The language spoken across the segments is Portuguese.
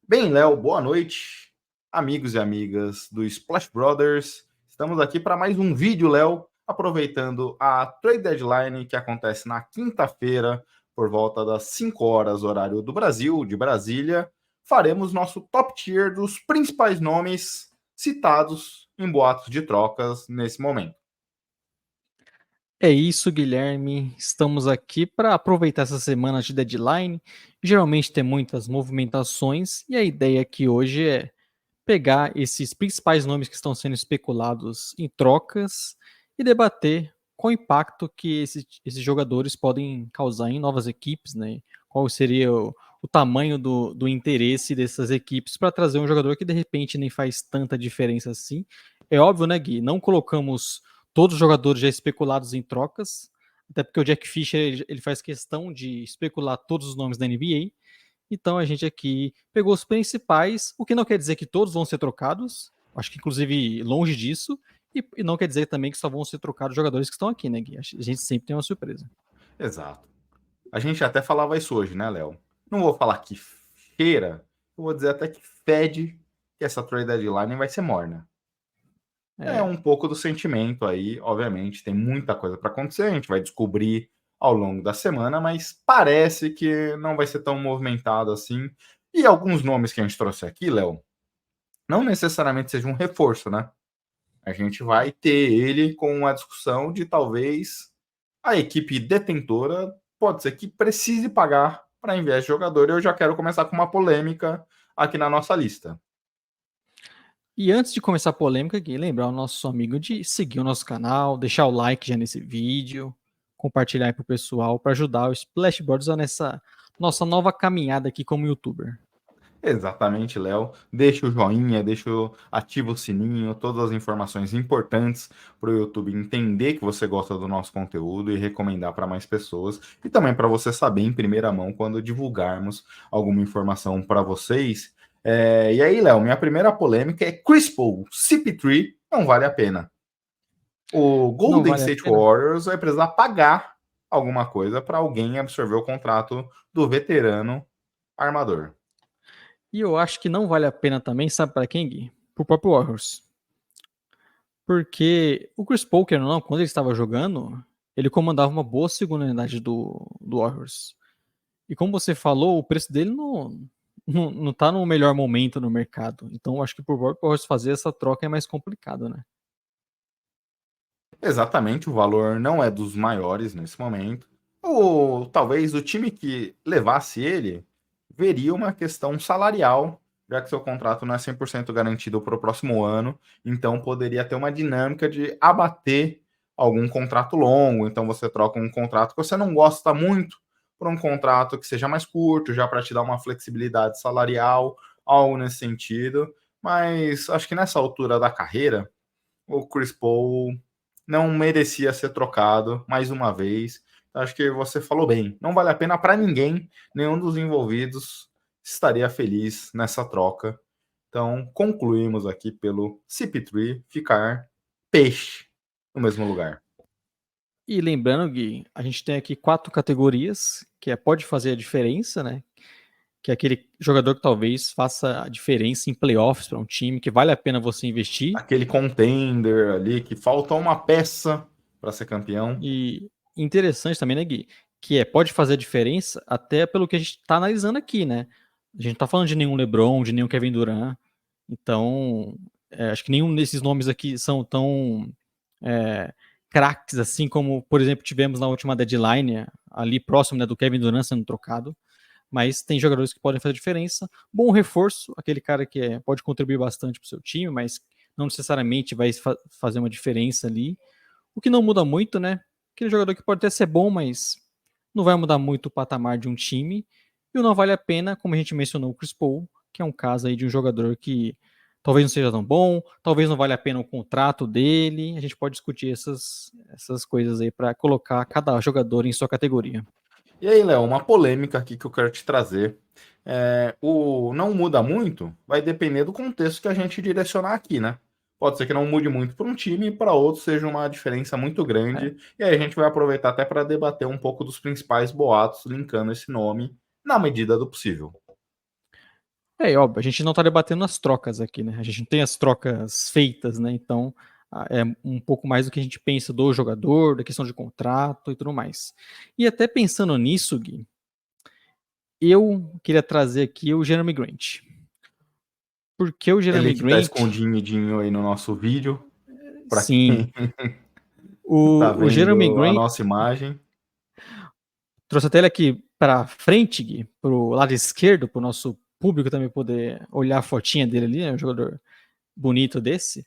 Bem, Léo, boa noite, amigos e amigas do Splash Brothers. Estamos aqui para mais um vídeo, Léo, aproveitando a Trade Deadline que acontece na quinta-feira, por volta das 5 horas, horário do Brasil, de Brasília. Faremos nosso top tier dos principais nomes citados em boatos de trocas nesse momento. É isso, Guilherme. Estamos aqui para aproveitar essa semana de deadline. Geralmente tem muitas movimentações e a ideia aqui hoje é pegar esses principais nomes que estão sendo especulados em trocas e debater qual impacto que esses jogadores podem causar em novas equipes, né? Qual seria o tamanho do interesse dessas equipes para trazer um jogador que de repente nem faz tanta diferença assim. É óbvio, né, Gui? Não colocamos todos os jogadores já especulados em trocas, até porque o Jack Fisher ele faz questão de especular todos os nomes da NBA. Então a gente aqui pegou os principais, o que não quer dizer que todos vão ser trocados, acho que inclusive longe disso, e não quer dizer também que só vão ser trocados os jogadores que estão aqui, né, Gui? A gente sempre tem uma surpresa. Exato. A gente até falava isso hoje, né, Léo? Não vou falar que cheira, eu vou dizer até que fede que essa Trade Deadline vai ser morna. É É, um pouco do sentimento aí, obviamente, tem muita coisa para acontecer, a gente vai descobrir ao longo da semana, mas parece que não vai ser tão movimentado assim. E alguns nomes que a gente trouxe aqui, Léo, não necessariamente seja um reforço, né? A gente vai ter ele com uma discussão de talvez a equipe detentora pode ser que precise pagar para enviar esse jogador. Eu já quero começar com uma polêmica aqui na nossa lista. e antes de começar a polêmica, Gui, lembrar o nosso amigo de seguir o nosso canal, deixar o like já nesse vídeo, compartilhar aí pro pessoal para ajudar o Splash Brothers nessa nossa nova caminhada aqui como youtuber. Exatamente, Léo. Deixa o joinha, ativa o sininho, todas as informações importantes para o YouTube entender que você gosta do nosso conteúdo e recomendar para mais pessoas. E também para você saber em primeira mão quando divulgarmos alguma informação para vocês. E aí, Léo, minha primeira polêmica é Chris Paul, CP3, não vale a pena. O Não Golden vale a State pena? Warriors vai precisar pagar alguma coisa para alguém absorver o contrato do veterano armador. E eu acho que não vale a pena também, sabe para quem, Gui? Pro próprio Warriors. Porque o Chris Paul, querendo ou não, quando ele estava jogando, ele comandava uma boa segunda unidade do Warriors. E como você falou, o preço dele não tá no melhor momento no mercado. Então eu acho que pro Warriors fazer essa troca é mais complicado, né? Exatamente, o valor não é dos maiores nesse momento. Ou talvez o time que levasse ele veria uma questão salarial, já que seu contrato não é 100% garantido para o próximo ano, então poderia ter uma dinâmica de abater algum contrato longo. Então você troca um contrato que você não gosta muito por um contrato que seja mais curto, já para te dar uma flexibilidade salarial, algo nesse sentido. Mas acho que nessa altura da carreira, o Chris Paul não merecia ser trocado mais uma vez. Acho que você falou bem. Não vale a pena para ninguém, nenhum dos envolvidos estaria feliz nessa troca. Então, concluímos aqui pelo CP3 ficar peixe no mesmo lugar. E lembrando, Gui, a gente tem aqui 4 categorias, que pode fazer a diferença, né? Que é aquele jogador que talvez faça a diferença em playoffs para um time, que vale a pena você investir. Aquele contender ali que falta uma peça para ser campeão. E interessante também, né, Gui? Que pode fazer a diferença até pelo que a gente está analisando aqui, né? A gente não tá falando de nenhum LeBron, de nenhum Kevin Durant. Então, acho que nenhum desses nomes aqui são tão é, craques assim como, por exemplo, tivemos na última deadline, ali próximo, né, do Kevin Durant sendo trocado. Mas tem jogadores que podem fazer diferença. Bom reforço, aquele cara que pode contribuir bastante para o seu time, mas não necessariamente vai fazer uma diferença ali. O que não muda muito, né? Aquele jogador que pode até ser bom, mas não vai mudar muito o patamar de um time. E o não vale a pena, como a gente mencionou, o Chris Paul, que é um caso aí de um jogador que talvez não seja tão bom, talvez não vale a pena o contrato dele. A gente pode discutir essas coisas aí para colocar cada jogador em sua categoria. E aí, Léo, uma polêmica aqui que eu quero te trazer. O não muda muito, vai depender do contexto que a gente direcionar aqui, né? Pode ser que não mude muito para um time e para outro seja uma diferença muito É, grande. E aí a gente vai aproveitar até para debater um pouco dos principais boatos linkando esse nome na medida do possível. É óbvio, a gente não está debatendo as trocas aqui, né? A gente não tem as trocas feitas, né? Então, é um pouco mais do que a gente pensa do jogador, da questão de contrato e tudo mais. E até pensando nisso, Gui, eu queria trazer aqui o Jeremy Grant. Porque o Ele Jeremy que tá Grant, escondidinho aí no nosso vídeo, para sim, quem tá o Jeremy vendo a Grant nossa imagem. trouxe até ele aqui para frente, Gui, para o lado esquerdo, para o nosso público também poder olhar a fotinha dele ali, né? Um jogador bonito desse.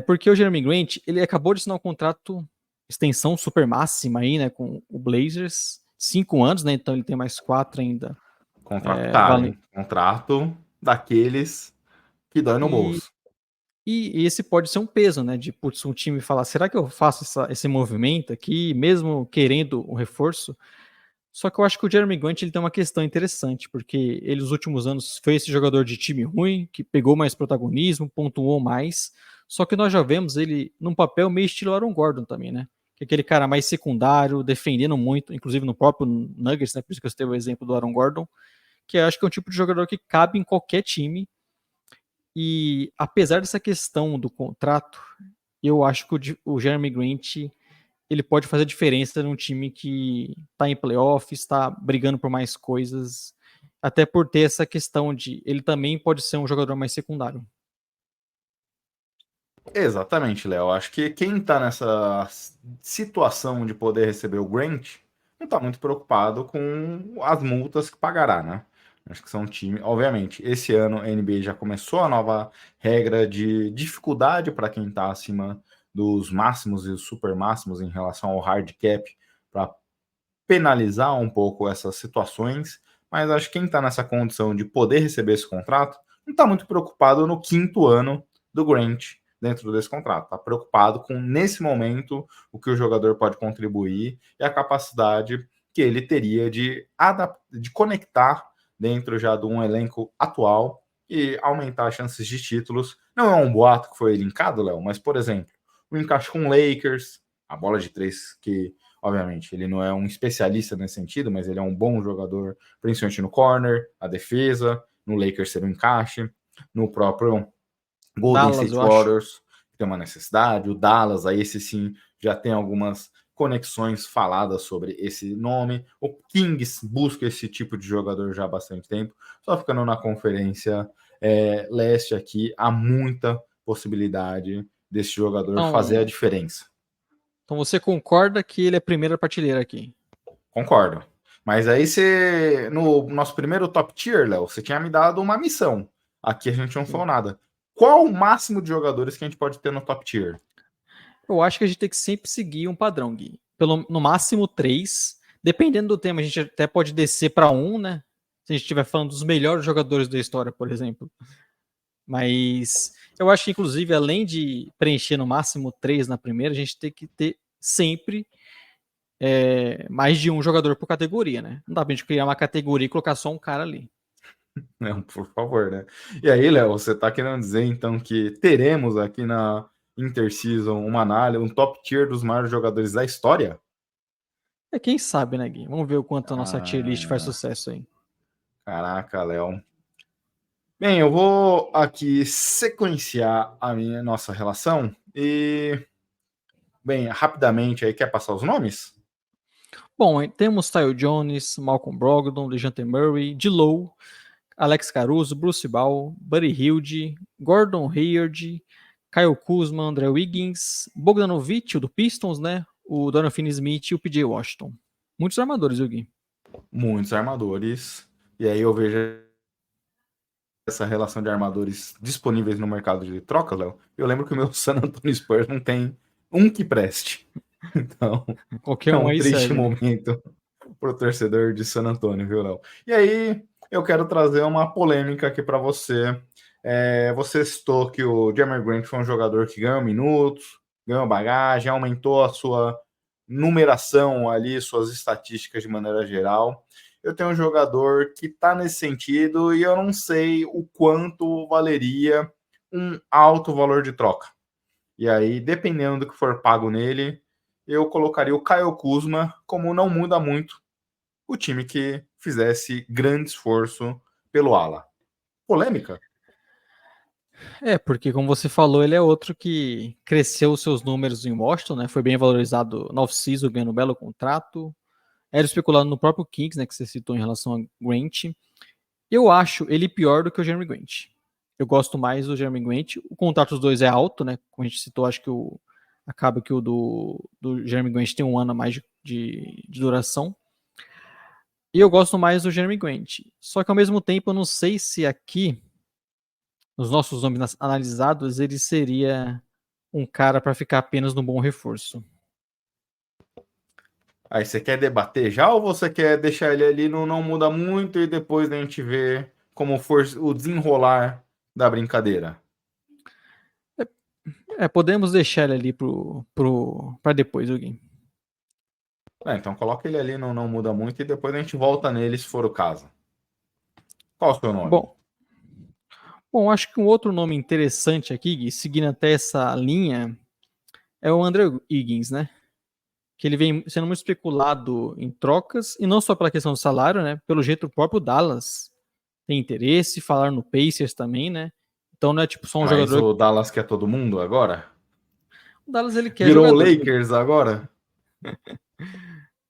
Porque o Jeremy Grant, ele acabou de assinar um contrato, extensão super máxima aí, né, com o Blazers, 5 anos, né, então ele tem mais 4 ainda. Contrato caro, Vale. hein? Contrato daqueles que dói no E, bolso. e esse pode ser um peso, né, de, putz, um time falar, será que eu faço esse movimento aqui, mesmo querendo um reforço? Só que eu acho que o Jeremy Grant ele tem uma questão interessante, porque ele nos últimos anos foi esse jogador de time ruim, que pegou mais protagonismo, pontuou mais, só que nós já vemos ele num papel meio estilo Aaron Gordon também, né? Que é aquele cara mais secundário, defendendo muito, inclusive no próprio Nuggets, né? Por isso que eu citei o exemplo do Aaron Gordon, que eu acho que é um tipo de jogador que cabe em qualquer time. E apesar dessa questão do contrato, eu acho que o Jeremy Grant ele pode fazer diferença num time que está em playoffs, está brigando por mais coisas, até por ter essa questão de ele também pode ser um jogador mais secundário. Exatamente, Léo. Acho que quem tá nessa situação de poder receber o Grant não tá muito preocupado com as multas que pagará, né? Acho que são time. Obviamente, esse ano a NBA já começou a nova regra de dificuldade para quem tá acima dos máximos e dos super máximos em relação ao hard cap, para penalizar um pouco essas situações. Mas acho que quem tá nessa condição de poder receber esse contrato não tá muito preocupado no quinto ano do Grant dentro desse contrato. Está preocupado com, nesse momento, o que o jogador pode contribuir e a capacidade que ele teria de conectar dentro já de um elenco atual e aumentar as chances de títulos. Não é um boato que foi linkado, Léo, mas, por exemplo, o encaixe com o Lakers, a bola de três, que, obviamente, ele não é um especialista nesse sentido, mas ele é um bom jogador, principalmente no corner, a defesa, no Lakers ser um encaixe, no próprio Golden Dallas, State eu acho. Warriors, que tem uma necessidade, o Dallas, aí esse sim já tem algumas conexões faladas sobre esse nome. O Kings busca esse tipo de jogador já há bastante tempo, só ficando na conferência leste aqui, há muita possibilidade desse jogador fazer a Então, diferença. então você concorda que ele é primeira prateleira aqui? Concordo. Mas aí você, no nosso primeiro top tier, Léo, você tinha me dado uma missão. Aqui a gente não falou Sim. nada. Qual o máximo de jogadores que a gente pode ter no top tier? Eu acho que a gente tem que sempre seguir um padrão, Gui. No máximo três. Dependendo do tema, a gente até pode descer para um, né? Se a gente estiver falando dos melhores jogadores da história, por exemplo. Mas eu acho que, inclusive, além de preencher no máximo três na primeira, a gente tem que ter sempre mais de um jogador por categoria, né? Não dá pra gente criar uma categoria e colocar só um cara ali. Não, por favor, né? E aí, Léo, você tá querendo dizer então que teremos aqui na Interseason uma análise, um top tier dos maiores jogadores da história? Quem sabe, né, Gui? Vamos ver o quanto a nossa tier list faz Ah, sucesso aí. caraca, Léo. Bem, eu vou aqui sequenciar a minha nossa relação e, bem, rapidamente aí, quer passar os nomes? Bom, temos Tyler Jones, Malcolm Brogdon, DeJounte Murray, D'Lo, Alex Caruso, Bruce Ball, Buddy Hield, Gordon Hayward, Kyle Kuzma, André Wiggins, Bogdanovic, o do Pistons, né? O Donovan Finney-Smith e o PJ Washington. Muitos armadores, viu, Gui? Muitos armadores. E aí eu vejo essa relação de armadores disponíveis no mercado de troca, Léo. Eu lembro que o meu San Antonio Spurs não tem um que preste. Então, Qualquer é um um aí triste serve, né? momento para o torcedor de San Antonio, viu, Léo? E aí, eu quero trazer uma polêmica aqui para você. Você citou que o Jeremy Grant foi um jogador que ganhou minutos, ganhou bagagem, aumentou a sua numeração ali, suas estatísticas de maneira geral. Eu tenho um jogador que está nesse sentido e eu não sei o quanto valeria um alto valor de troca. E aí, dependendo do que for pago nele, eu colocaria o Kyle Kuzma como não muda muito o time que fizesse grande esforço pelo ala. polêmica. Porque como você falou, ele é outro que cresceu os seus números em Washington, né? Foi bem valorizado na off-season, ganhando um belo contrato. Era especulado no próprio Kings, né? Que você citou em relação a Grant. Eu acho ele pior do que o Jeremy Grant. Eu gosto mais do Jeremy Grant. O contrato dos dois é alto, né? Como a gente citou, acho que acaba que o do Jeremy Grant tem um ano a mais de duração. E eu gosto mais do Jeremy Grant. Só que ao mesmo tempo eu não sei se aqui, nos nossos nomes analisados, ele seria um cara para ficar apenas no bom reforço. Aí você quer debater já ou você quer deixar ele ali no não muda muito e depois a gente vê como for o desenrolar da brincadeira? Podemos deixar ele ali para depois, Gui. Então coloca ele ali no não muda muito e depois a gente volta nele se for o caso. Qual o seu nome? Bom, acho que um outro nome interessante aqui, Gui, seguindo até essa linha, é o Andrew Higgins, né? Que ele vem sendo muito especulado em trocas, e não só pela questão do salário, né? Pelo jeito o próprio Dallas tem interesse, falar no Pacers também, né? Então não é tipo só um Mas jogador. o Dallas quer todo mundo agora? O Dallas ele quer Virou o jogador. Lakers agora?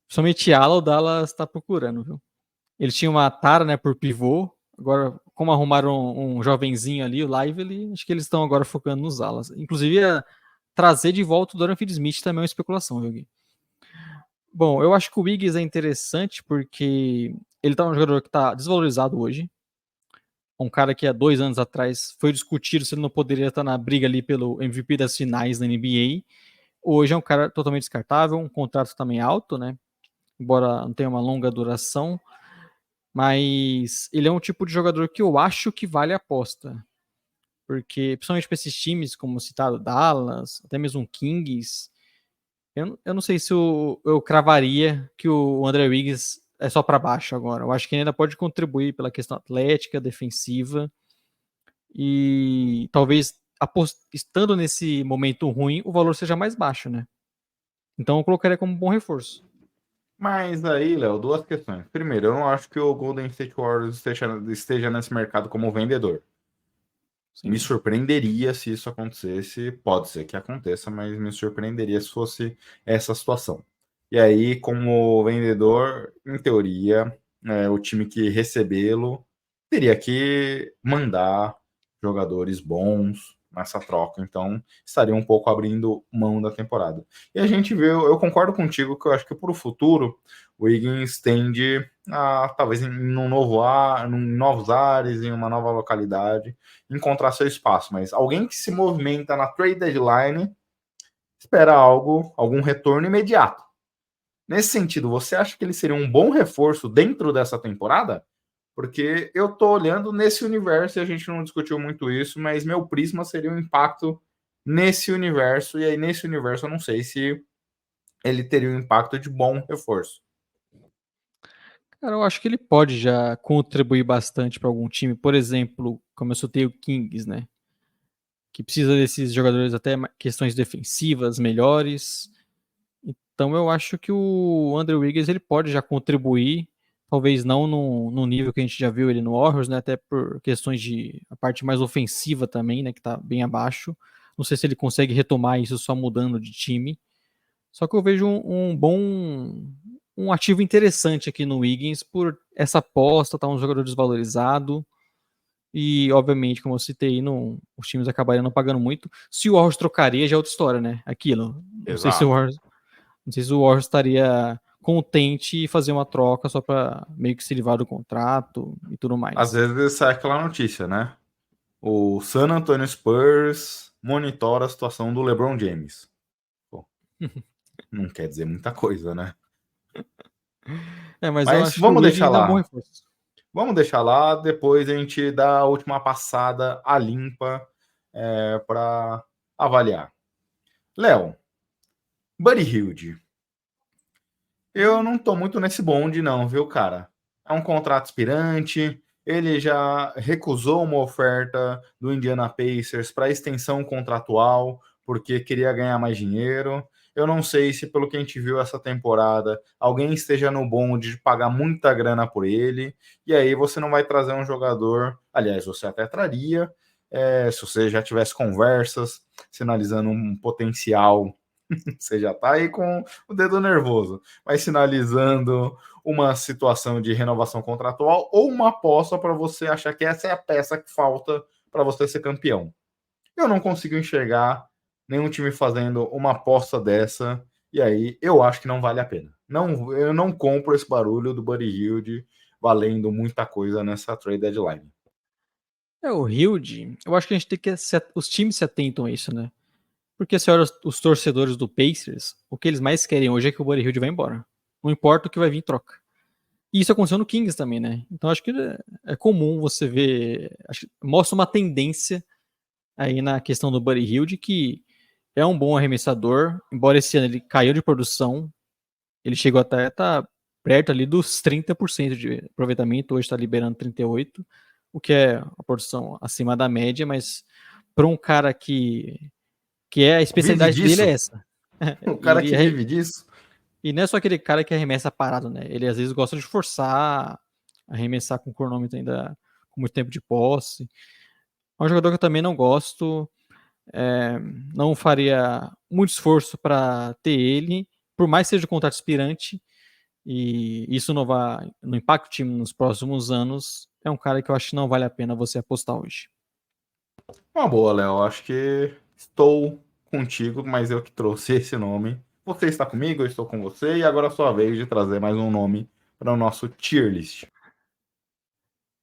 Principalmente ala, o Dallas tá procurando, viu? Eles tinham uma tara, né, por pivô. Agora, como arrumaram um jovenzinho ali, o Lively, acho que eles estão agora focando nos alas. Inclusive, trazer de volta o Dorian Finney-Smith também é uma especulação, viu, Gui? Bom, eu acho que o Wiggins é interessante porque ele tá um jogador que tá desvalorizado hoje. Um cara que há 2 anos atrás foi discutido se ele não poderia estar na briga ali pelo MVP das finais da NBA. Hoje é um cara totalmente descartável, um contrato também alto, né? Embora não tenha uma longa duração. Mas ele é um tipo de jogador que eu acho que vale a aposta. Porque, principalmente para esses times, como citado, Dallas, até mesmo o Kings, eu não sei se eu cravaria que o André Wiggins é só para baixo agora. Eu acho que ele ainda pode contribuir pela questão atlética, defensiva, e talvez estando nesse momento ruim, o valor seja mais baixo, né? Então eu colocaria como um bom reforço. Mas aí, Léo, duas questões. Primeiro, eu não acho que o Golden State Warriors esteja nesse mercado como vendedor. Sim. Me surpreenderia se isso acontecesse. Pode ser que aconteça, mas me surpreenderia se fosse essa situação. E aí, como vendedor, em teoria, o time que recebê-lo teria que mandar jogadores bons nessa troca. Então, estaria um pouco abrindo mão da temporada. E a gente vê, eu concordo contigo que eu acho que para o futuro o Wiggins tende a, talvez em um novo ar, em novos ares, em uma nova localidade, encontrar seu espaço. Mas alguém que se movimenta na trade deadline espera algum retorno imediato. Nesse sentido, você acha que ele seria um bom reforço dentro dessa temporada? Porque eu tô olhando nesse universo e a gente não discutiu muito isso, mas meu prisma seria o impacto nesse universo, e aí nesse universo eu não sei se ele teria um impacto de bom reforço. Cara, eu acho que ele pode já contribuir bastante para algum time. Por exemplo, como eu citei o Kings, né? Que precisa desses jogadores até questões defensivas melhores. Então eu acho que o Andrew Wiggins ele pode já contribuir, talvez não no nível que a gente já viu ele no Warriors, né? Até por questões de a parte mais ofensiva também, né? Que tá bem abaixo. Não sei se ele consegue retomar isso só mudando de time. Só que eu vejo um ativo interessante aqui no Wiggins por essa aposta, tá um jogador desvalorizado. E, obviamente, como eu citei, os times acabariam não pagando muito. Se o Warriors trocaria, já é outra história, né? Aquilo. Exato. Não sei se o Warriors estaria contente em fazer uma troca só para meio que se livrar do contrato e tudo Às mais. vezes sai aquela notícia, né? O San Antonio Spurs monitora a situação do LeBron James. Pô, não quer dizer muita coisa, né? Mas eu Mas acho que o vamos deixar Wiggins é um bom lá. reforço. Vamos deixar lá, depois a gente dá a última passada a limpa para avaliar. Léo, Buddy Hield. Eu não tô muito nesse bonde, não, viu, cara? É um contrato expirante. Ele já recusou uma oferta do Indiana Pacers para extensão contratual, porque queria ganhar mais dinheiro. Eu não sei se, pelo que a gente viu essa temporada, alguém esteja no bonde de pagar muita grana por ele. E aí você não vai trazer um jogador Aliás, você até traria, se você já tivesse conversas, sinalizando um potencial. Você já está aí com o dedo nervoso, mas sinalizando uma situação de renovação contratual ou uma aposta para você achar que essa é a peça que falta para você ser campeão. Eu não consigo enxergar nenhum time fazendo uma aposta dessa, e aí eu acho que não vale a pena. Não, eu não compro esse barulho do Buddy Hield valendo muita coisa nessa trade deadline. O Hield, eu acho que a gente tem que. Os times se atentam a isso, né? Porque se olha os torcedores do Pacers, o que eles mais querem hoje é que o Buddy Hield vá embora. Não importa o que vai vir em troca. E isso aconteceu no Kings também, né? Então acho que é comum você ver. Mostra uma tendência aí na questão do Buddy Hield, que é um bom arremessador, embora esse ano ele caiu de produção, ele chegou até estar perto ali dos 30% de aproveitamento, hoje está liberando 38%, o que é a produção acima da média, mas para um cara que é a Vive especialidade dele é disso? essa. O cara Ele que vive disso? e não é só aquele cara que arremessa parado, né? Ele às vezes gosta de forçar, arremessar com o cronômetro ainda com muito tempo de posse. É um jogador que eu também não gosto. É, não faria muito esforço para ter ele, por mais que seja um contrato aspirante, e isso não impacta o time nos próximos anos. É um cara que eu acho que não vale a pena você apostar hoje. Uma boa, Léo. Acho que estou contigo, mas eu que trouxe esse nome. Você está comigo, eu estou com você, e agora é a sua vez de trazer mais um nome para o nosso tier list.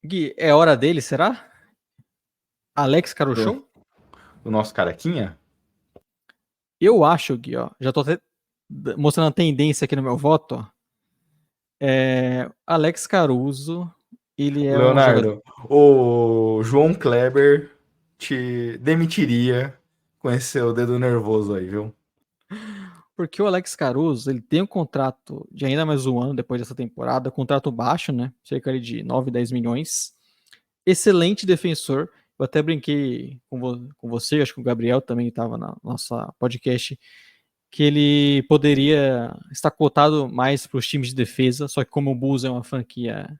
Gui, é hora dele, será? Alex Do, Caruso? do nosso carequinha? Eu acho, Gui, ó, já tô até mostrando a tendência aqui no meu voto, ó. Alex Caruso, ele é um jogador. Leonardo, o João Kleber te demitiria com esse seu dedo nervoso aí, viu? Porque o Alex Caruso, ele tem um contrato de ainda mais um ano depois dessa temporada, contrato baixo, né? Cerca ali de 9, 10 milhões. Excelente defensor. Eu até brinquei com você, acho que o Gabriel também estava na nossa podcast, que ele poderia estar cotado mais para os times de defesa, só que como o Bulls é uma franquia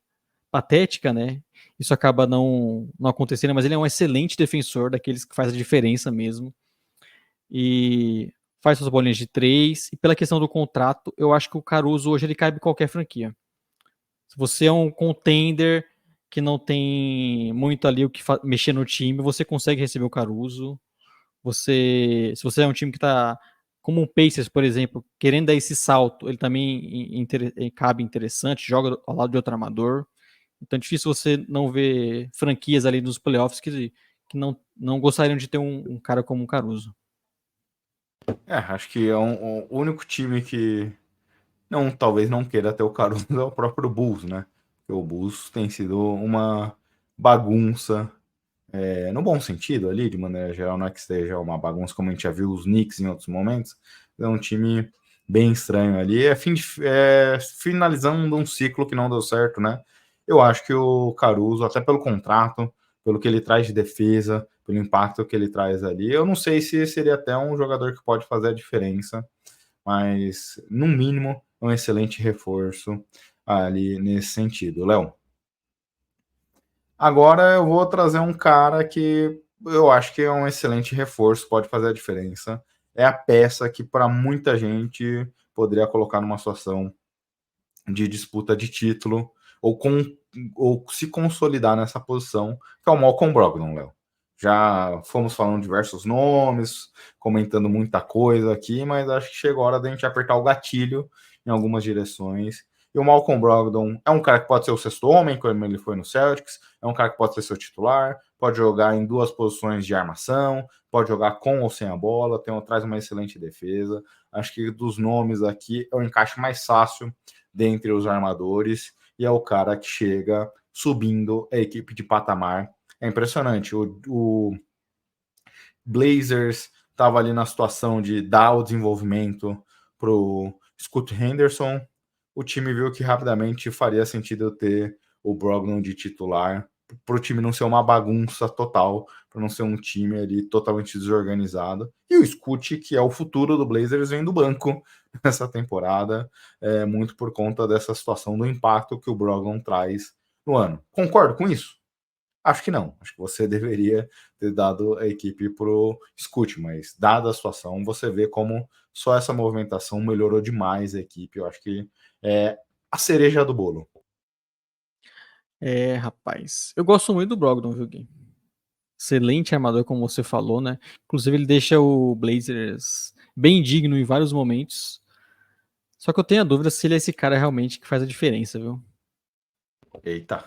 patética, né? Isso acaba não acontecendo, mas ele é um excelente defensor, daqueles que faz a diferença mesmo. E faz suas bolinhas de três. E pela questão do contrato, eu acho que o Caruso hoje ele cabe em qualquer franquia. Se você é um contender que não tem muito ali o que mexer no time, você consegue receber o Caruso. Se você é um time que está como um Pacers, por exemplo, querendo dar esse salto, ele também cabe interessante, joga ao lado de outro armador. Então é difícil você não ver franquias ali nos playoffs que não gostariam de ter um cara como o Caruso. Acho que é o único time que não, talvez não queira ter o Caruso é o próprio Bulls, né? Porque o Bulls tem sido uma bagunça, no bom sentido ali, de maneira geral, não é que esteja uma bagunça como a gente já viu os Knicks em outros momentos, é um time bem estranho ali, finalizando um ciclo que não deu certo, né? Eu acho que o Caruso, até pelo contrato, pelo que ele traz de defesa, pelo impacto que ele traz ali, eu não sei se seria até um jogador que pode fazer a diferença, mas no mínimo é um excelente reforço ali nesse sentido. Léo, agora eu vou trazer um cara que eu acho que é um excelente reforço, pode fazer a diferença. É a peça que para muita gente poderia colocar numa situação de disputa de título ou, ou se consolidar nessa posição, que é o Malcolm Brogdon, Léo. Já fomos falando diversos nomes, comentando muita coisa aqui, mas acho que chegou a hora da gente apertar o gatilho em algumas direções. E o Malcolm Brogdon é um cara que pode ser o sexto homem, como ele foi no Celtics, é um cara que pode ser seu titular, pode jogar em duas posições de armação, pode jogar com ou sem a bola, traz uma excelente defesa. Acho que dos nomes aqui é o encaixe mais fácil dentre os armadores e é o cara que chega subindo a equipe de patamar. É impressionante. O Blazers estava ali na situação de dar o desenvolvimento para o Scoot Henderson. O time viu que rapidamente faria sentido ter o Brogdon de titular para o time não ser uma bagunça total, para não ser um time ali totalmente desorganizado. E o Scoot, que é o futuro do Blazers, vem do banco nessa temporada, muito por conta dessa situação do impacto que o Brogdon traz no ano. Concordo com isso? Acho que não. Acho que você deveria ter dado a equipe pro Scoot, mas dada a situação, você vê como só essa movimentação melhorou demais a equipe. Eu acho que é a cereja do bolo. É, rapaz. Eu gosto muito do Brogdon, viu, Gui? Excelente armador, como você falou, né? Inclusive, ele deixa o Blazers bem digno em vários momentos. Só que eu tenho a dúvida se ele é esse cara realmente que faz a diferença, viu? Eita,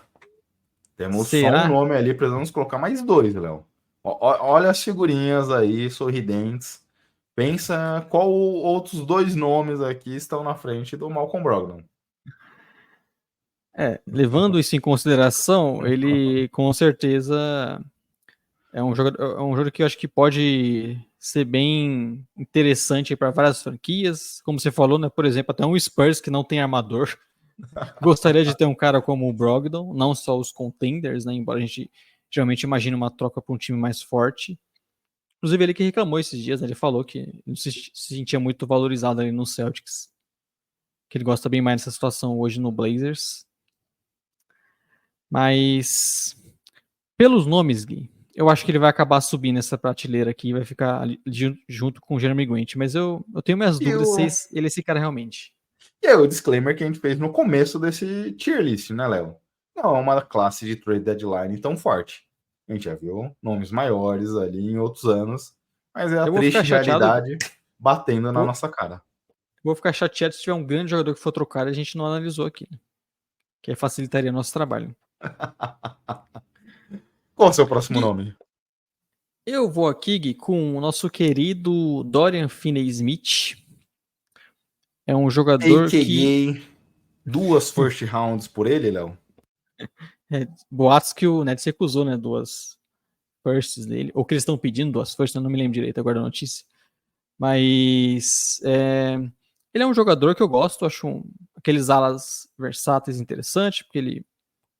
temos só um Será? nome ali, precisamos colocar mais dois, Léo. Olha as figurinhas aí, sorridentes. Pensa qual outros dois nomes aqui estão na frente do Malcolm Brogdon. É, levando isso em consideração, ele com certeza é um jogador que eu acho que pode ser bem interessante para várias franquias. Como você falou, né? Por exemplo, até um Spurs que não tem armador. Gostaria de ter um cara como o Brogdon, não só os contenders, né? Embora a gente geralmente imagine uma troca para um time mais forte. Inclusive, ele que reclamou esses dias, né? Ele falou que não se sentia muito valorizado ali no Celtics. Que ele gosta bem mais dessa situação hoje no Blazers. Mas, pelos nomes, Gui, eu acho que ele vai acabar subindo essa prateleira aqui e vai ficar ali junto com o Jeremy Grant. Mas eu tenho minhas E dúvidas se o, ele é esse cara realmente. e aí, o disclaimer que a gente fez no começo desse tier list, né, Léo? Não é uma classe de trade deadline tão forte. A gente já viu nomes maiores ali em outros anos, mas é a Eu vou ficar triste chateado, Gui. realidade batendo na Vou, nossa cara. vou ficar chateado se tiver um grande jogador que for trocado e a gente não analisou aqui, né? Que aí facilitaria nosso trabalho. Qual é o seu próximo Gui, nome? eu vou aqui, Gui, com o nosso querido Dorian Finney-Smith. É um jogador que. AKA duas first rounds por ele, Léo? Boatos que o Nets recusou, né? Duas firsts dele. Ou que eles estão pedindo duas firsts, eu não me lembro direito agora da notícia. Mas. Ele é um jogador que eu gosto, acho aqueles alas versáteis interessantes, porque ele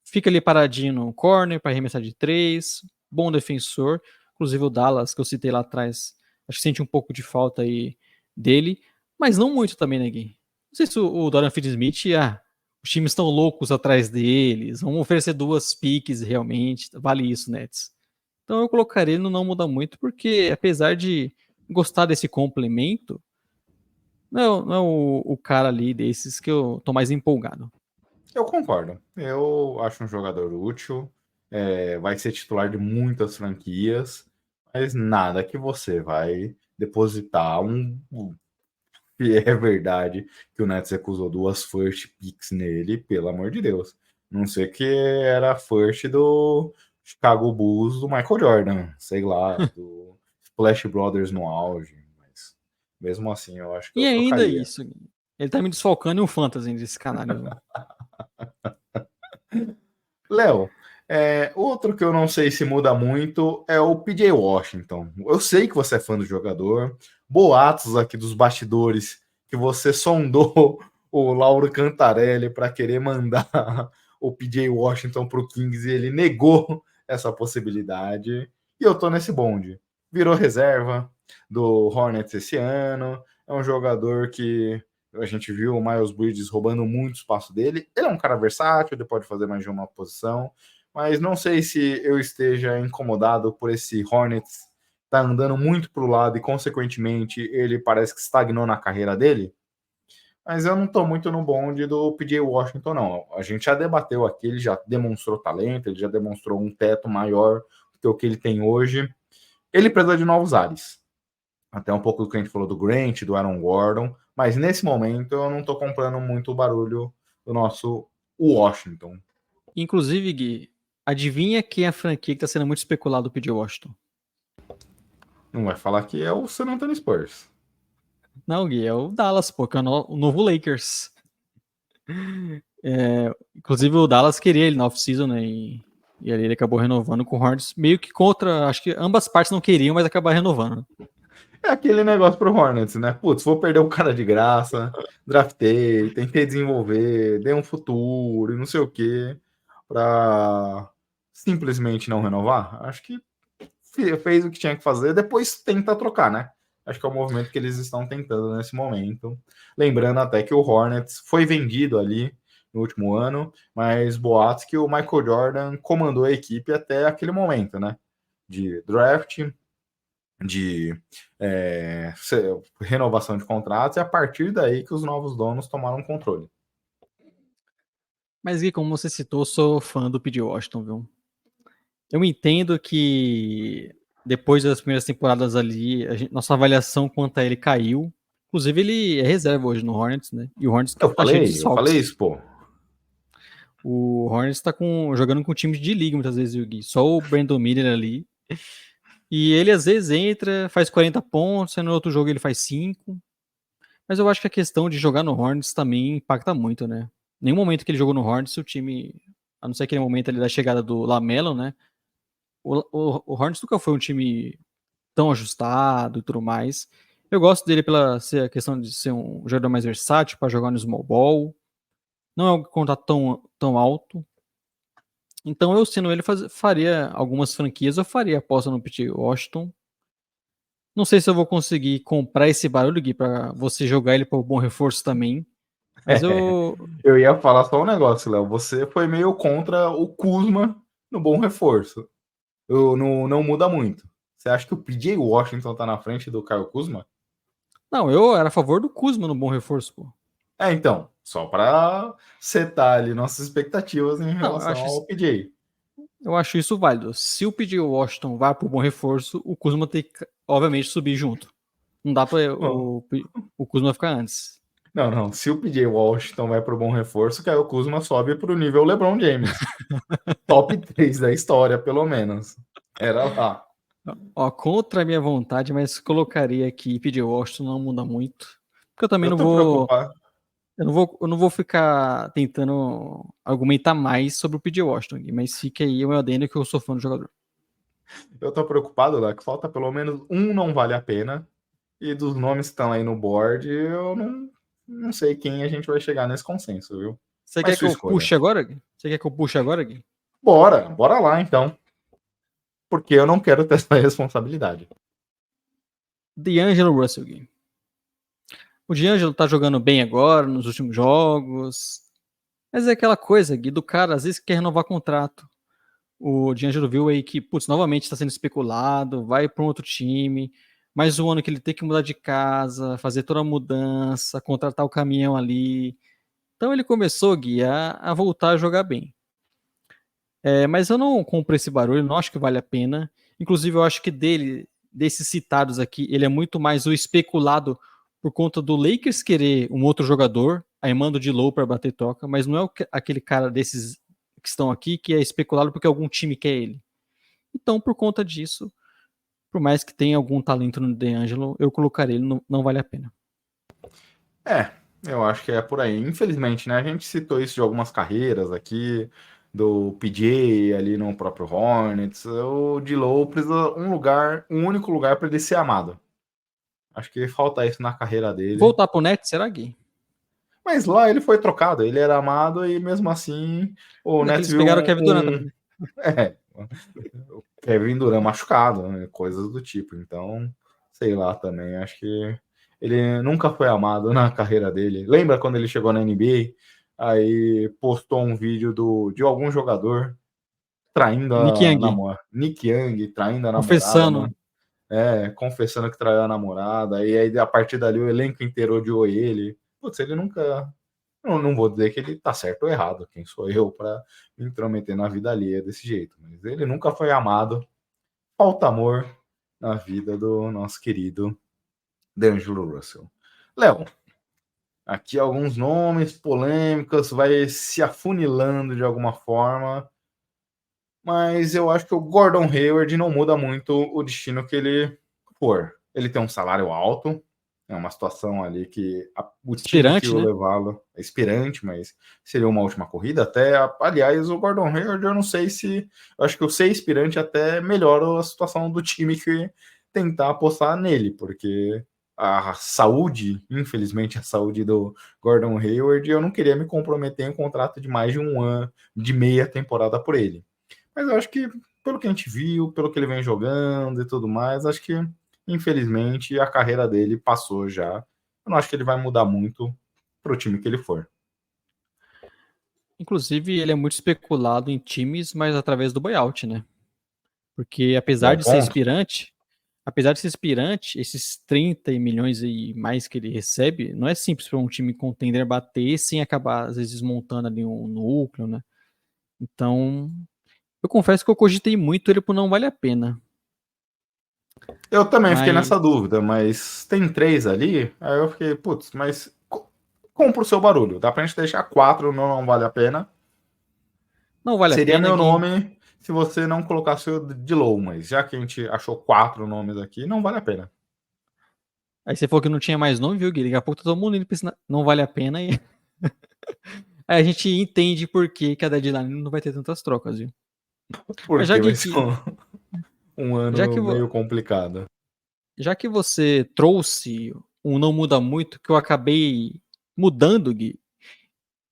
fica ali paradinho no corner para arremessar de três, bom defensor. Inclusive o Dallas, que eu citei lá atrás, acho que sente um pouco de falta aí dele, mas não muito também, né, Gui? Não sei se o Dorian Finney-Smith, os times estão loucos atrás deles, vão oferecer duas piques realmente, vale isso, Nets. Então eu colocaria ele no não muda muito, porque apesar de gostar desse complemento, não é o cara ali desses que eu tô mais empolgado. Eu concordo. Eu acho um jogador útil, vai ser titular de muitas franquias, mas nada que você vai depositar se é verdade que o Nets recusou duas first picks nele, pelo amor de Deus. Não sei que era first do Chicago Bulls do Michael Jordan, sei lá, do Splash Brothers no auge, mas mesmo assim eu acho que E eu ainda trocaria. isso, ele tá me desfalcando em um fantasy desse canalha, viu? Léo, outro que eu não sei se muda muito é o PJ Washington. Eu sei que você é fã do jogador, boatos aqui dos bastidores que você sondou o Lauro Cantarelli para querer mandar o PJ Washington para o Kings e ele negou essa possibilidade. E eu tô nesse bonde. Virou reserva do Hornets esse ano. É um jogador que a gente viu o Miles Bridges roubando muito espaço dele. Ele é um cara versátil, ele pode fazer mais de uma posição, mas não sei se eu esteja incomodado por esse Hornets tá andando muito para o lado e, consequentemente, ele parece que estagnou na carreira dele. Mas eu não estou muito no bonde do PJ Washington, não. A gente já debateu aqui, ele já demonstrou talento, ele já demonstrou um teto maior do que o que ele tem hoje. Ele precisa de novos ares. Até um pouco do que a gente falou do Grant, do Aaron Gordon, mas nesse momento eu não estou comprando muito o barulho do nosso Washington. Inclusive, Gui, adivinha quem é a franquia que tá sendo muito especulado o PJ Washington? Não vai falar que é o San Antonio Spurs. Não, Gui, é o Dallas, pô, que é o novo Lakers. Inclusive o Dallas queria ele na off-season, né? E ali ele acabou renovando com o Hornets, meio que contra, acho que ambas partes não queriam, mas acabaram renovando. É aquele negócio pro Hornets, né? Putz, vou perder o cara de graça, draftei, tentei desenvolver, dei um futuro e não sei o quê, pra simplesmente não renovar. Acho que fez o que tinha que fazer, depois tenta trocar, né? Acho que é o movimento que eles estão tentando nesse momento. Lembrando até que o Hornets foi vendido ali no último ano, mas boatos que o Michael Jordan comandou a equipe até aquele momento, né? De draft, de renovação de contratos, e a partir daí que os novos donos tomaram controle. Mas, Gui, como você citou, eu sou fã do P.J. Washington, viu? Eu entendo que depois das primeiras temporadas ali, nossa avaliação quanto a ele caiu. Inclusive, ele é reserva hoje no Hornets, né? E o Hornets tá cheio de Eu falei desfalques. isso, pô. O Hornets tá jogando com times de liga muitas vezes, o Gui. Só o Brandon Miller ali. E ele às vezes entra, faz 40 pontos, aí no outro jogo ele faz 5. Mas eu acho que a questão de jogar no Hornets também impacta muito, né? Nenhum momento que ele jogou no Hornets, o time, a não ser aquele momento ali da chegada do LaMelo, né? O Hornets nunca foi um time tão ajustado e tudo mais. Eu gosto dele pela a questão de ser um jogador mais versátil para jogar no small ball. Não é um contrato tão alto. Então eu, sendo ele, faria algumas franquias, eu faria aposta no P.J. Washington. Não sei se eu vou conseguir comprar esse barulho, Gui, pra você jogar ele por bom reforço também. Mas eu. Eu ia falar só um negócio, Léo. Você foi meio contra o Kuzma no bom reforço. Não muda muito. Você acha que o PJ Washington tá na frente do Kyle Kuzma? Não, eu era a favor do Kuzma no bom reforço, pô. Então, só para setar ali nossas expectativas em Não, relação ao PJ. eu acho isso válido. Se o P.J. Washington vai pro bom reforço, o Kuzma tem que, obviamente, subir junto. Não dá pra Não, o Kuzma ficar antes. não. Se o PJ Washington vai pro bom reforço, o Kyle Kuzma sobe pro nível LeBron James. Top 3 da história, pelo menos. Era lá. Ó, contra a minha vontade, mas colocaria aqui P.J. Washington não muda muito. Porque eu também Eu não tô vou. preocupado. Eu não vou ficar tentando argumentar mais sobre o P.J. Washington, mas fica aí o meu adendo que eu sou fã do jogador. Eu tô preocupado, Léo, que falta pelo menos um não vale a pena. E dos nomes que estão aí no board, eu não sei quem a gente vai chegar nesse consenso, viu? Você Mas quer que sua eu escolha. puxe agora, Gui? Você quer que eu puxe agora, Gui? Bora lá então. Porque eu não quero ter essa responsabilidade. D'Angelo Russell, Gui. O D'Angelo tá jogando bem agora, nos últimos jogos. Mas é aquela coisa, Gui, do cara às vezes quer renovar contrato. O D'Angelo viu aí que, putz, novamente está sendo especulado, vai para um outro time. Mais um ano que ele tem que mudar de casa, fazer toda a mudança, contratar o caminhão ali. Então ele começou, Gui, a voltar a jogar bem. Mas eu não compro esse barulho, não acho que vale a pena. Inclusive, eu acho que desses citados aqui, ele é muito mais o especulado por conta do Lakers querer um outro jogador, aí manda o D-Low para bater toca, mas não é aquele cara desses que estão aqui que é especulado porque algum time quer ele. Então, por conta disso, por mais que tenha algum talento no DeAngelo, eu colocaria ele, não vale a pena. Eu acho que é por aí. Infelizmente, né? A gente citou isso de algumas carreiras aqui, do PJ ali no próprio Hornets. O D-Low precisa um único lugar para ele ser amado. Acho que falta isso na carreira dele. Voltar pro Nets, será, Gui? Mas lá ele foi trocado, ele era amado e mesmo assim o Ainda que Nets eles viu pegaram o Kevin Durant também, né? é, o Kevin Durant machucado, né? Coisas do tipo. Então, sei lá também, acho que ele nunca foi amado na carreira dele. Lembra quando ele chegou na NBA? Aí postou um vídeo de algum jogador traindo Nick a Young, namorada, Nick Young traindo a namorada, confessando. mano. Confessando que traiu a namorada, e aí a partir dali o elenco inteiro odiou ele. Putz, ele nunca. Não vou dizer que ele tá certo ou errado, quem sou eu para me intrometer na vida alheia desse jeito, mas ele nunca foi amado. Falta amor na vida do nosso querido D'Angelo Russell. Léo, aqui alguns nomes polêmicos, vai se afunilando de alguma forma, mas eu acho que o Gordon Hayward não muda muito o destino que ele for. Ele tem um salário alto, é uma situação ali que o time que Aspirante, o né? levá-lo é expirante, mas seria uma última corrida. Até, aliás, o Gordon Hayward, eu não sei se. Eu acho que o ser expirante até melhora a situação do time que tentar apostar nele, porque a saúde, infelizmente, a saúde do Gordon Hayward, eu não queria me comprometer em um contrato de mais de um ano, de meia temporada por ele. Mas eu acho que, pelo que a gente viu, pelo que ele vem jogando e tudo mais, acho que, infelizmente, a carreira dele passou já. Eu não acho que ele vai mudar muito para o time que ele for. Inclusive, ele é muito especulado em times, mas através do buyout, né? Porque Bom ponto. apesar de ser aspirante, esses 30 milhões e mais que ele recebe, não é simples para um time contender bater sem acabar, às vezes, desmontando ali um núcleo, né? Então, eu confesso que eu cogitei muito ele por não vale a pena. Eu também fiquei Mas nessa dúvida, mas tem três ali, aí eu fiquei, putz, mas compra o seu barulho. Dá pra gente deixar quatro, não vale a pena. não vale a Seria pena, meu Gui. nome se você não colocasse o de low, mas já que a gente achou quatro nomes aqui, não vale a pena. Aí você falou que não tinha mais nome, viu, Gui? Daqui a pouco tá todo mundo indo pra esse não vale a pena e aí a gente entende por que a deadline não vai ter tantas trocas, viu? Mas Porque vai ser um já ano que, meio complicado. já que você trouxe um não muda muito, que eu acabei mudando, Gui,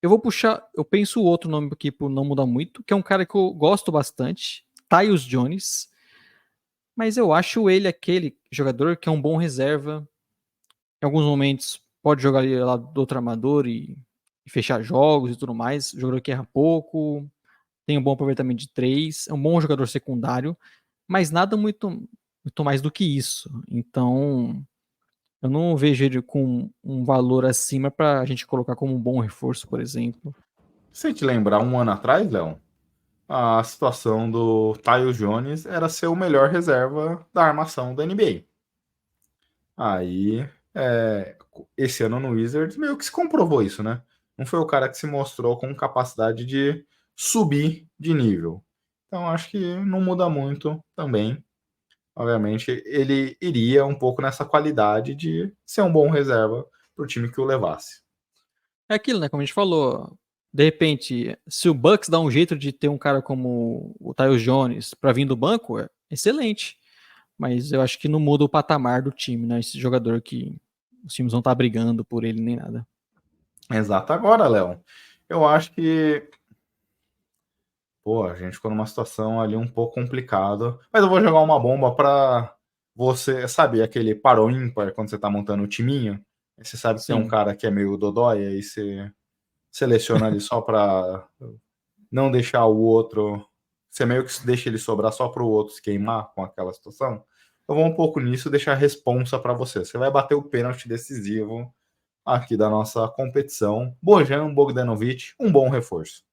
eu vou puxar, eu penso o outro nome aqui por não mudar muito, que é um cara que eu gosto bastante, Tyus Jones, mas eu acho ele aquele jogador que é um bom reserva, em alguns momentos pode jogar ali lá do outro armador e fechar jogos e tudo mais, jogador que erra pouco, tem um bom aproveitamento de três, é um bom jogador secundário, mas nada muito mais do que isso. Então, eu não vejo ele com um valor acima para a gente colocar como um bom reforço, por exemplo. Se te lembrar, um ano atrás, Léo, a situação do Tyus Jones era ser o melhor reserva da armação da NBA. Aí, esse ano no Wizards, meio que se comprovou isso, né? Não foi o cara que se mostrou com capacidade de subir de nível. Então, acho que não muda muito também. Obviamente, ele iria um pouco nessa qualidade de ser um bom reserva para o time que o levasse. É aquilo, né? Como a gente falou, de repente, se o Bucks dá um jeito de ter um cara como o Tyus Jones para vir do banco, é excelente. Mas eu acho que não muda o patamar do time, né? Esse jogador que os times não tá brigando por ele nem nada. Exato. Agora, Léo, eu acho que, pô, a gente ficou numa situação ali um pouco complicada. Mas eu vou jogar uma bomba para você, sabe, aquele par ou ímpar quando você tá montando o timinho. Aí você sabe que tem um Sim. cara que é meio dodói, aí você seleciona ali só para não deixar o outro. Você meio que deixa ele sobrar só para o outro se queimar com aquela situação. Eu vou um pouco nisso e deixar a responsa para você. Você vai bater o pênalti decisivo aqui da nossa competição. Bojan Bogdanovic, um bom reforço.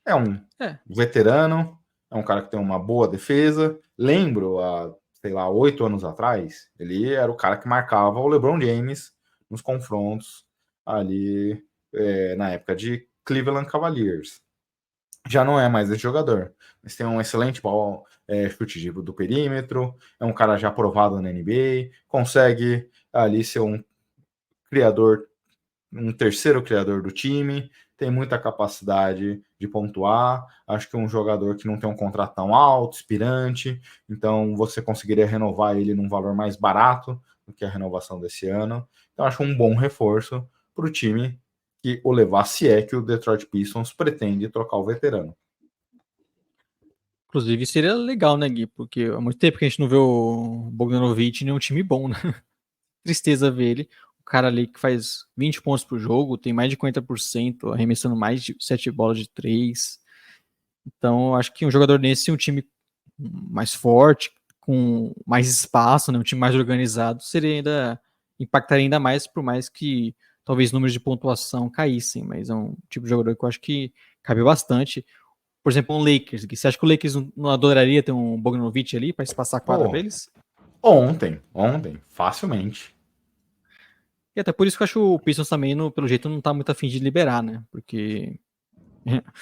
É um É. veterano, é um cara que tem uma boa defesa. Lembro, há, sei lá, 8 anos atrás, ele era o cara que marcava o LeBron James nos confrontos ali na época de Cleveland Cavaliers. Já não é mais esse jogador, mas tem um excelente chute do perímetro, é um cara já aprovado na NBA, consegue ali ser um criador, um terceiro criador do time, tem muita capacidade de pontuar. Acho que é um jogador que não tem um contrato tão alto, expirante, então você conseguiria renovar ele num valor mais barato do que a renovação desse ano. Então acho um bom reforço para o time que o levar, se é que o Detroit Pistons pretende trocar o veterano. Inclusive seria legal, né, Gui? Porque há muito tempo que a gente não vê o Bogdanovic em nenhum time bom, né? Tristeza ver ele. O cara ali que faz 20 pontos por jogo, tem mais de 40%, arremessando mais de 7 bolas de 3. Então, eu acho que um jogador nesse, um time mais forte, com mais espaço, né, um time mais organizado, seria ainda impactaria ainda mais, por mais que talvez números de pontuação caíssem, mas é um tipo de jogador que eu acho que cabe bastante. Por exemplo, um Lakers. Você acha que o Lakers não adoraria ter um Bogdanovic ali para espaçar a quadra para Pô, eles? ontem, facilmente. E até por isso que eu acho que o Pistons também, pelo jeito, não tá muito afim de liberar, né? Porque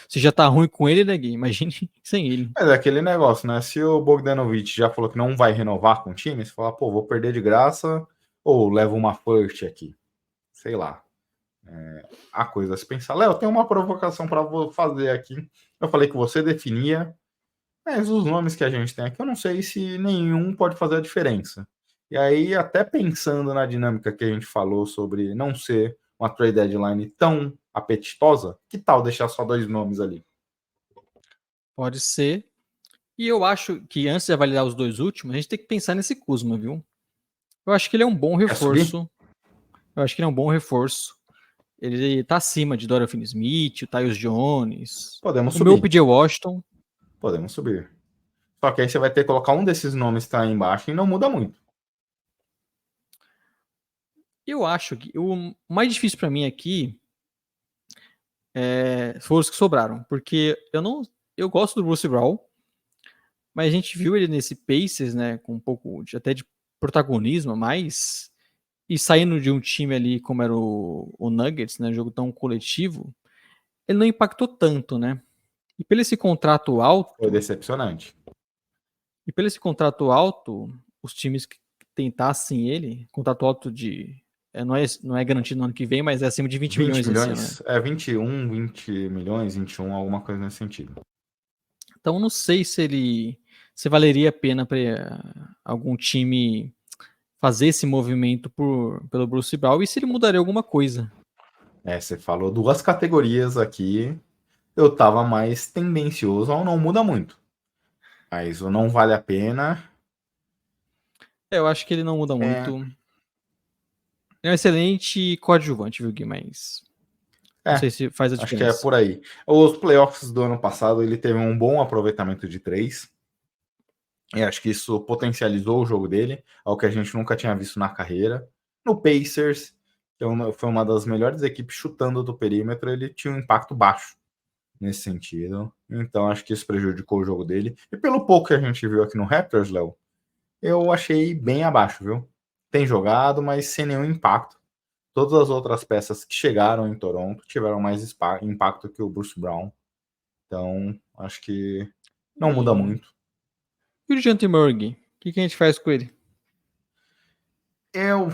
se já tá ruim com ele, né, Gui? Imagine sem ele. Mas é aquele negócio, né? Se o Bogdanovic já falou que não vai renovar com o time, você fala, pô, vou perder de graça ou levo uma first aqui. Sei lá. Há coisa a se pensar. Léo, tem uma provocação para fazer aqui. Eu falei que você definia, mas os nomes que a gente tem aqui, eu não sei se nenhum pode fazer a diferença. E aí, até pensando na dinâmica que a gente falou sobre não ser uma trade deadline tão apetitosa, que tal deixar só dois nomes ali? Pode ser. E eu acho que antes de avaliar os dois últimos, a gente tem que pensar nesse Kuzma, viu? Eu acho que ele é um bom Quer subir? reforço. Eu acho que ele é um bom reforço. Ele tá acima de Dorian Finney-Smith, o Tyus Jones, Podemos o meu subir. PJ Washington. Podemos subir. Só que aí você vai ter que colocar um desses nomes que tá aí embaixo e não muda muito. Eu acho que o mais difícil para mim aqui foram os que sobraram, porque eu gosto do Bruce Brown, mas a gente viu ele nesse Pacers, né, com um pouco até de protagonismo, mas e saindo de um time ali como era o Nuggets, né, jogo tão coletivo, ele não impactou tanto, né? E pelo esse contrato Foi alto, decepcionante. os times que tentassem ele, contrato alto de não é garantido no ano que vem, mas é acima de 20 20 milhões esse ano, né? milhões? É 21, 20 milhões, 21, alguma coisa nesse sentido. Então não sei se valeria a pena para algum time fazer esse movimento pelo Bruce Brown e se ele mudaria alguma coisa. Você falou duas categorias aqui. Eu tava mais tendencioso ao não muda muito. Mas o não vale a pena. Eu acho que ele não muda É, muito. É um excelente coadjuvante, viu, Gui? Mas não é, sei se faz a acho que é diferença. por aí. Os playoffs do ano passado ele teve um bom aproveitamento de três. E acho que isso potencializou o jogo dele, ao que a gente nunca tinha visto na carreira. No Pacers, que foi uma das melhores equipes chutando do perímetro, ele tinha um impacto baixo nesse sentido. Então acho que isso prejudicou o jogo dele. E pelo pouco que a gente viu aqui no Raptors, Léo, eu achei bem abaixo, viu? Tem jogado, mas sem nenhum impacto. Todas as outras peças que chegaram em Toronto tiveram mais impacto que o Bruce Brown. Então, acho que não muda E, muito. e o Dejounte Murray? O que a gente faz com ele? Eu,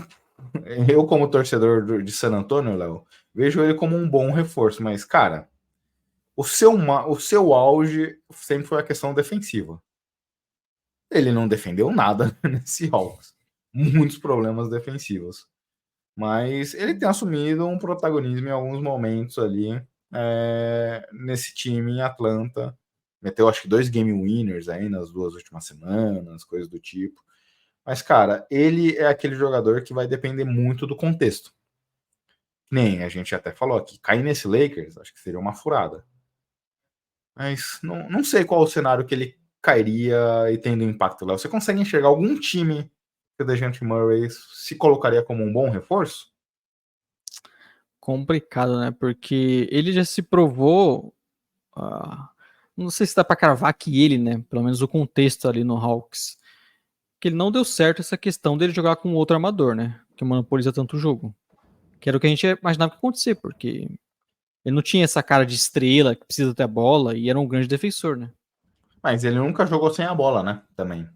eu como torcedor de San Antonio, Léo, vejo ele como um bom reforço, mas, cara, o seu auge sempre foi a questão defensiva. Ele não defendeu nada nesse Hawks. Muitos problemas defensivos. Mas ele tem assumido um protagonismo em alguns momentos ali nesse time em Atlanta. Meteu acho que 2 game winners aí nas 2 últimas semanas, coisas do tipo. Mas, cara, ele é aquele jogador que vai depender muito do contexto. Nem a gente até falou aqui, cair nesse Lakers, acho que seria uma furada. Mas não sei qual o cenário que ele cairia e tendo impacto lá. Você consegue enxergar algum time que o DeJounte Murray se colocaria como um bom reforço? Complicado, né? Porque ele já se provou. Não sei se dá pra cravar que ele, né? Pelo menos o contexto ali no Hawks. Que ele não deu certo essa questão dele jogar com outro armador, né? Que monopoliza tanto o jogo. Que era o que a gente imaginava que ia acontecer, porque ele não tinha essa cara de estrela que precisa ter a bola e era um grande defensor, né? Mas ele nunca jogou sem a bola, né? Também.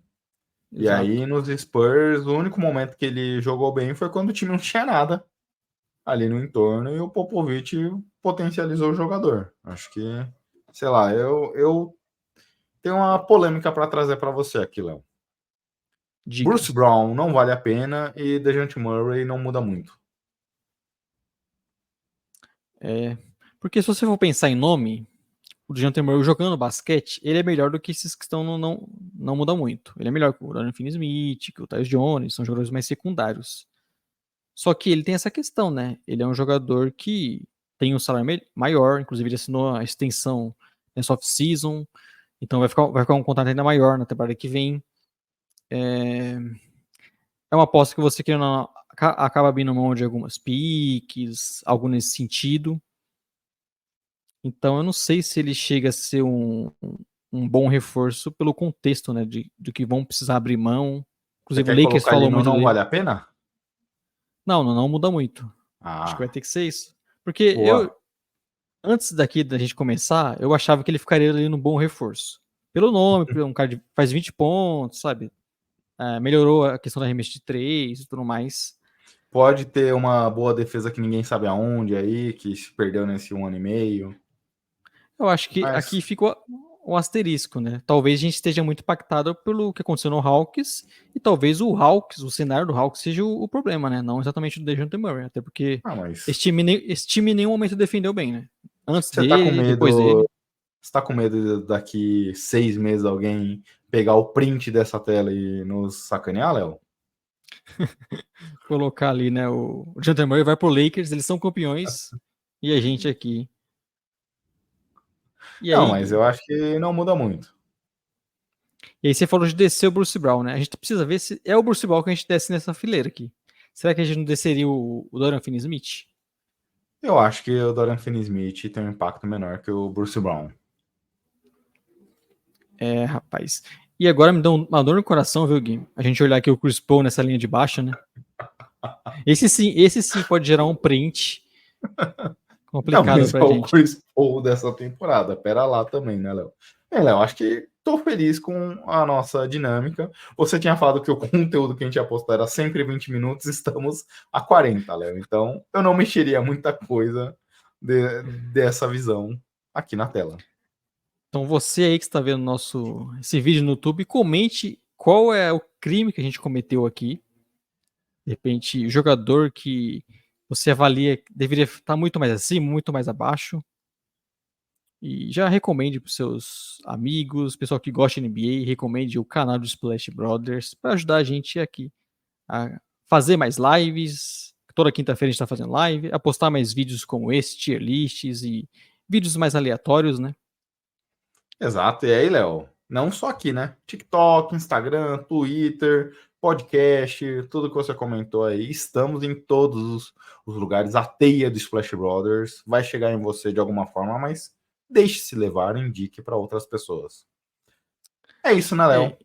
E Exato. aí, nos Spurs, o único momento que ele jogou bem foi quando o time não tinha nada ali no entorno e o Popovich potencializou o jogador. Acho que, sei lá, eu tenho uma polêmica para trazer para você aqui, Léo. Diga. Bruce Brown não vale a pena e DeJounte Murray não muda muito. É, porque se você for pensar em nome, o DeJounte Murray jogando basquete, ele é melhor do que esses que estão não muda muito. Ele é melhor que o Dorian Finney-Smith, que o Tyus Jones, são jogadores mais secundários. Só que ele tem essa questão, né? Ele é um jogador que tem um salário maior, inclusive ele assinou a extensão nessa off-season, então vai ficar um contrato ainda maior na temporada que vem. É, é uma aposta que você querendo ou não, acaba abrindo mão de algumas piques, algo nesse sentido. Então eu não sei se ele chega a ser um bom reforço pelo contexto, né? De que vão precisar abrir mão. Você Inclusive o quer Lakers colocar ele falou no muito não dele. vale a pena? Não muda muito. Acho que vai Ah, ter que ser isso. Porque boa. antes daqui da gente começar, eu achava que ele ficaria ali no bom reforço. Pelo nome, por um cara que faz 20 pontos, sabe? Melhorou a questão da arremesso de 3 e tudo mais. Pode ter uma boa defesa que ninguém sabe aonde aí, que se perdeu nesse 1 ano e meio. Eu acho que Mas aqui fica o asterisco, né? Talvez a gente esteja muito impactado pelo que aconteceu no Hawks, e talvez o cenário do Hawks seja o problema, né? Não exatamente o DeJounte Murray, até porque mas esse time em nenhum momento defendeu bem, né? Antes você tá com dele, depois medo. dele. Você tá com medo de daqui 6 meses alguém pegar o print dessa tela e nos sacanear, Léo? Colocar ali, né? O Jamal Murray vai pro Lakers, eles são campeões e a gente aqui. E Não, mas aí, eu acho que não muda muito. e aí você falou de descer o Bruce Brown, né? A gente precisa ver se é o Bruce Brown que a gente desce nessa fileira aqui. Será que a gente não desceria o Dorian Finney-Smith? Eu acho que o Dorian Finney-Smith tem um impacto menor que o Bruce Brown. É, rapaz. E agora me dá uma dor no coração, viu, Gui? A gente olhar aqui o Chris Paul nessa linha de baixo, né? Esse sim pode gerar um print Não, complicado mas é pra o gente. Chris Paul dessa temporada. Pera lá também, né, Léo? Léo, acho que tô feliz com a nossa dinâmica. Você tinha falado que o conteúdo que a gente ia postar era sempre 20 minutos, estamos a 40, Léo. Então, eu não mexeria muita coisa dessa visão aqui na tela. Então você aí que está vendo esse vídeo no YouTube, comente qual é o crime que a gente cometeu aqui. De repente, o jogador que você avalia que deveria estar muito mais acima, muito mais abaixo. E já recomende para os seus amigos, pessoal que gosta de NBA, recomende o canal do Splash Brothers para ajudar a gente aqui a fazer mais lives. Toda quinta-feira a gente está fazendo live, a postar mais vídeos como esse, tier lists e vídeos mais aleatórios, né? Exato. E aí, Léo, não só aqui, né? TikTok, Instagram, Twitter, podcast, tudo que você comentou aí. Estamos em todos os lugares. A teia do Splash Brothers vai chegar em você de alguma forma, mas deixe-se levar, indique para outras pessoas. É isso, né, Léo?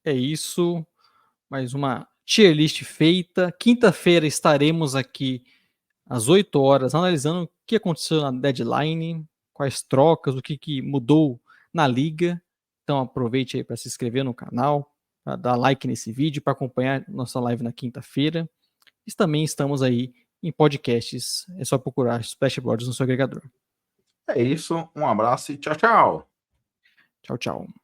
É, é isso. Mais uma tier list feita. Quinta-feira estaremos aqui às 8 horas analisando o que aconteceu na deadline, quais trocas, o que mudou na liga. Então aproveite aí para se inscrever no canal, para dar like nesse vídeo, para acompanhar nossa live na quinta-feira. E também estamos aí em podcasts. É só procurar Splashboards no seu agregador. É isso. Um abraço e tchau, tchau. Tchau, tchau.